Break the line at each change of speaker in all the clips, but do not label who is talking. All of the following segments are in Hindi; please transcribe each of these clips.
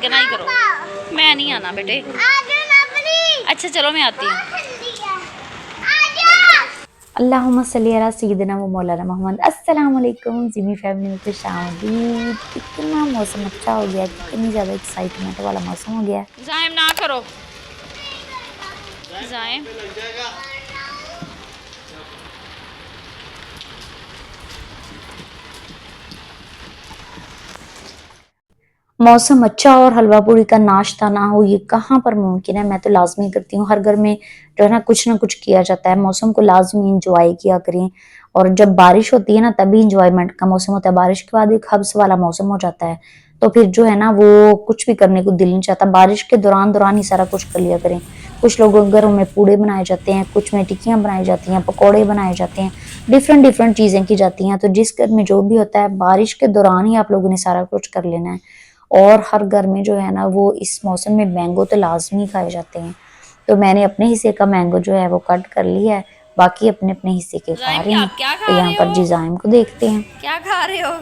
ऑर्गेनाइज करो। मैं नहीं आना बेटे। अच्छा चलो मैं आती हूँ। अल्लाहुम्मा सल्ली अला सय्यिदिना व मौलाना मोहम्मद। अस्सलाम वालेकुम जिमी फैमिली में खुशामदीद। कितना मौसम अच्छा हो गया, कितनी ज़्यादा एक्साइटमेंट वाला मौसम हो गया। जायम ना करो, जायम मौसम अच्छा और हलवा पूरी का नाश्ता ना हो, ये कहाँ पर मुमकिन है। मैं तो लाजमी करती हूँ, हर घर में जो है ना कुछ किया जाता है। मौसम को लाजमी इंजॉय किया करें, और जब बारिश होती है ना तभी इंजॉयमेंट का मौसम होता है। बारिश के बाद एक हब्स वाला मौसम हो जाता है, तो फिर जो है ना वो कुछ भी करने को दिल नहीं चाहता। बारिश के दौरान दौरान ही सारा कुछ कर लिया करें। कुछ लोगों घरों में पूड़े बनाए जाते हैं, कुछ में टिक्कियाँ बनाई जाती हैं, पकौड़े बनाए जाते हैं, डिफरेंट डिफरेंट चीजें की जाती हैं। तो जिस घर में जो भी होता है, बारिश के दौरान ही आप लोगों ने सारा कुछ कर लेना है। और हर घर में जो है ना वो इस मौसम में मैंगो तो लाजमी खाए जाते हैं। तो मैंने अपने हिस्से का मैंगो जो है वो कट कर लिया है, बाकी अपने अपने हिस्से के खा रहे हैं। आप क्या
तो
खा
यहाँ
रहे
पर
हो?
जिजाइम को देखते हैं।
क्या खा रहे हो?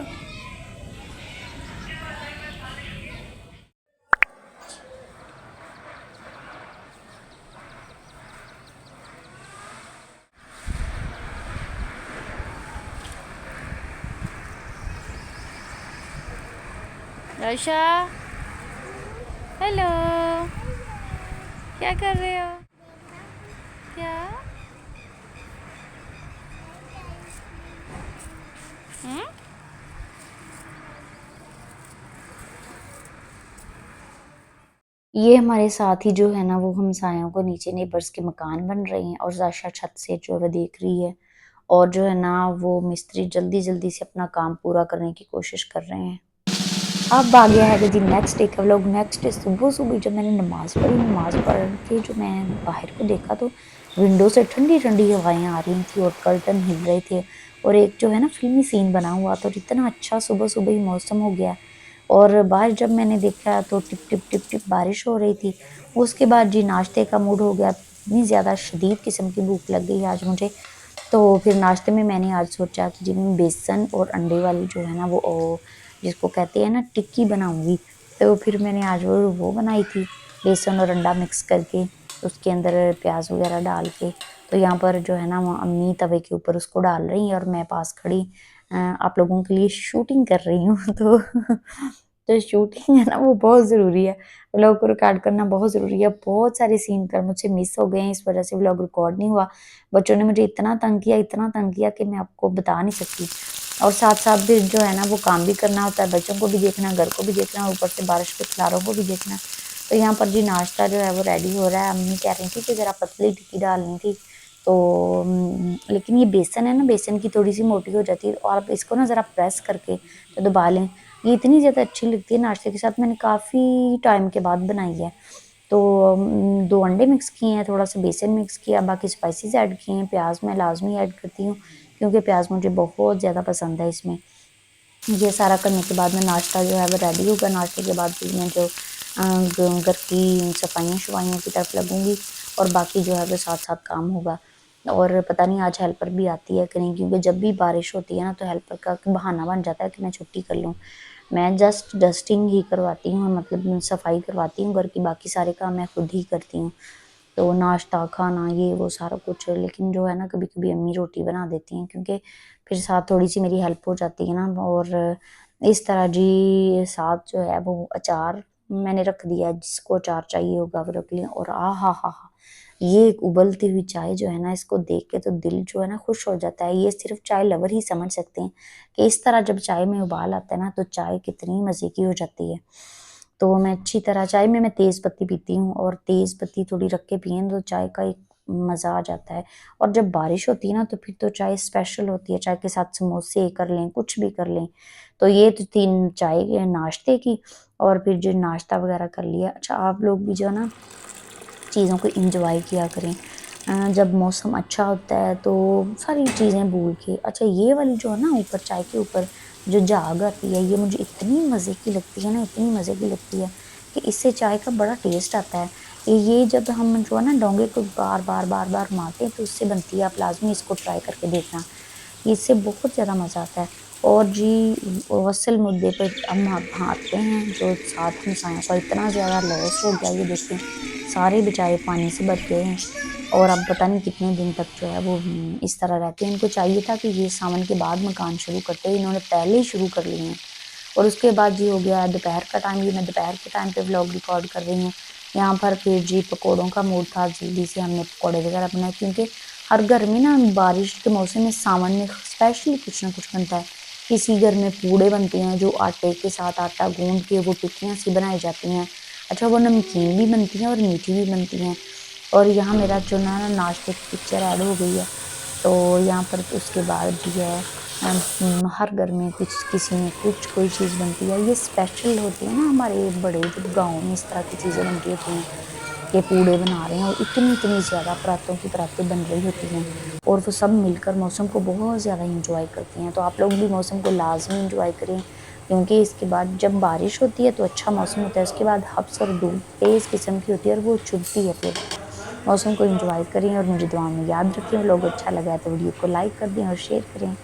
रशा, हेलो, क्या कर रहे हो? क्या? हम्म?
ये हमारे साथ ही जो है ना वो हमसायों को नीचे नेबर्स के मकान बन रहे हैं, और जाशा छत से जो है देख रही है। और जो है ना वो मिस्त्री जल्दी जल्दी से अपना काम पूरा करने की कोशिश कर रहे हैं। अब आ गया है जी नेक्स्ट डे का व्लॉग। नेक्स्ट डे सुबह सुबह जब मैंने नमाज पढ़ी, नमाज पढ़ के जो मैं बाहर को देखा तो विंडो से ठंडी ठंडी हवाएं आ रही थी और कर्टन हिल रहे थे, और एक जो है ना फिल्मी सीन बना हुआ था। और इतना अच्छा सुबह सुबह ही मौसम हो गया। और बाहर जब मैंने देखा तो टिप टिप टिप टिप बारिश हो रही थी। उसके बाद जी नाश्ते का मूड हो गया। इतनी ज़्यादा शदीद किस्म की भूख लग गई आज मुझे। तो फिर नाश्ते में मैंने आज सोचा कि जी मैं बेसन और अंडे वाली जो है ना वो जिसको कहते हैं ना टिक्की बनाऊंगी। तो फिर मैंने आज वो बनाई थी, बेसन और अंडा मिक्स करके, उसके अंदर प्याज वगैरह डाल के। तो यहाँ पर जो है ना वो अम्मी तवे के ऊपर उसको डाल रही हैं और मैं पास खड़ी आप लोगों के लिए शूटिंग कर रही हूँ। तो जो शूटिंग है ना वो बहुत ज़रूरी है, व्लॉग को रिकॉर्ड करना बहुत ज़रूरी है। बहुत सारे सीन कर मुझसे मिस हो गए हैं, इस वजह से व्लॉग रिकॉर्ड नहीं हुआ। बच्चों ने मुझे इतना तंग किया, इतना तंग किया कि मैं आपको बता नहीं सकती। और साथ साथ भी जो है ना वो काम भी करना होता है, बच्चों को भी देखना, घर को भी देखना, ऊपर से बारिश के खिलारों को भी देखना। तो यहाँ पर जी नाश्ता जो है वो रेडी हो रहा है। अम्मी कह रही थी कि ज़रा पतली टिक्की डालनी थी, तो लेकिन ये बेसन है ना, बेसन की थोड़ी सी मोटी हो जाती है, और आप इसको ना ज़रा प्रेस करके तो दबा लें। ये इतनी ज़्यादा अच्छी लगती है नाश्ते के साथ। मैंने काफ़ी टाइम के बाद बनाई है। तो 2 अंडे मिक्स किए हैं, थोड़ा सा बेसन मिक्स किया, बाकी स्पाइसेस ऐड किए हैं। प्याज मैं लाजमी ऐड करती हूँ क्योंकि प्याज मुझे बहुत ज़्यादा पसंद है इसमें। ये सारा करने के बाद में नाश्ता जो है वो रेडी होगा। नाश्ते के बाद फिर मैं जो घर की सफाइयाँ शफाइयों की तरफ लगूंगी, और बाकी जो है वो साथ साथ काम होगा। और पता नहीं आज हेल्पर भी आती है कि नहीं, क्योंकि जब भी बारिश होती है ना तो हेल्पर का बहाना बन जाता है कि मैं छुट्टी कर लूँ। मैं जस्ट डस्टिंग ही करवाती हूँ, मतलब सफाई करवाती हूँ घर की, बाकी सारे काम मैं खुद ही करती हूँ। तो नाश्ता खाना ये वो सारा कुछ। लेकिन जो है ना कभी कभी अम्मी रोटी बना देती हैं, क्योंकि फिर साथ थोड़ी सी मेरी हेल्प हो जाती है ना। और इस तरह जी साथ जो है वो अचार मैंने रख दिया है, जिसको अचार चाहिए होगा वो रख लिया। और हा ये एक उबलती हुई चाय जो है ना, इसको देख के तो दिल जो है ना खुश हो जाता है। ये सिर्फ चाय लवर ही समझ सकते हैं कि इस तरह जब चाय में उबाल आता है ना तो चाय कितनी मज़े की हो जाती है। तो मैं अच्छी तरह चाय में मैं तेज़ पत्ती पीती हूँ, और तेज़ पत्ती थोड़ी रख के पिए तो चाय का एक मज़ा आ जाता है। और जब बारिश होती है ना तो फिर तो चाय स्पेशल होती है। चाय के साथ समोसे कर लें, कुछ भी कर लें। तो ये तो 3 चाय के नाश्ते की, और फिर जो नाश्ता वगैरह कर लिया। अच्छा आप लोग भी जो है ना चीज़ों को इंजॉय किया करें। जब मौसम अच्छा होता है तो सारी चीज़ें भूल के। अच्छा ये वाली जो है ना ऊपर चाय के ऊपर जो झाग आती है, ये मुझे इतनी मज़े की लगती है ना, इतनी मज़े की लगती है कि इससे चाय का बड़ा टेस्ट आता है। ये जब हम जो है ना डोंगे को बार बार बार बार मारते हैं तो उससे बनती है। आप लाजमी इसको ट्राई करके देखना, इससे बहुत ज़्यादा मज़ा आता है।
और जी असल मुद्दे पर हम आते हैं, जो 7 हमसायों का इतना ज़्यादा लॉस हो गया, ये देखें सारे बेचारे पानी से भर गए हैं और अब पता नहीं कितने दिन तक जो है वो इस तरह रहते हैं। इनको चाहिए था कि ये सावन के बाद मकान शुरू करते, इन्होंने पहले ही शुरू कर लिए हैं। और उसके बाद जी हो गया दोपहर का टाइम, ये मैं दोपहर के टाइम पे व्लॉग रिकॉर्ड कर रही हूँ। यहाँ पर फिर जी पकौड़ों का मूड था, जल्दी से हमने पकौड़े वगैरह बनाए, क्योंकि हर घर में ना बारिश के मौसम में सावन में स्पेशली कुछ ना कुछ बनता है। किसी घर में पूड़े बनते हैं जो आटे के साथ आटा गूंद के वो टिक्कियाँ सी बनाई जाती हैं। अच्छा, वो नमकीन भी बनती हैं और मीठी भी बनती हैं। और यहाँ मेरा जो ना नाश्ते की पिक्चर ऐड हो गई है, तो यहाँ पर उसके बाद भी है हर घर में कुछ किसी में कुछ कोई चीज़ बनती है। ये स्पेशल होती है ना, हमारे बड़े जब गाँव में इस तरह की चीज़ें बनती होती हैं, ये पूड़े बना रहे हैं और इतनी इतनी ज़्यादा परातों की परातें बन रही होती हैं और वो सब मिलकर मौसम को बहुत ज़्यादा इंजॉय करती हैं। तो आप लोग भी मौसम को लाजमी इंजॉय करें, क्योंकि इसके बाद जब बारिश होती है तो अच्छा मौसम होता है, उसके बाद हब्स और धूप तेज़ किस्म की होती है और वो चुभती है। फिर मौसम को इंजॉय करें और मुझे दुआ में याद रखें। व्लॉग अच्छा लगा है तो वीडियो को लाइक कर दें और शेयर करें।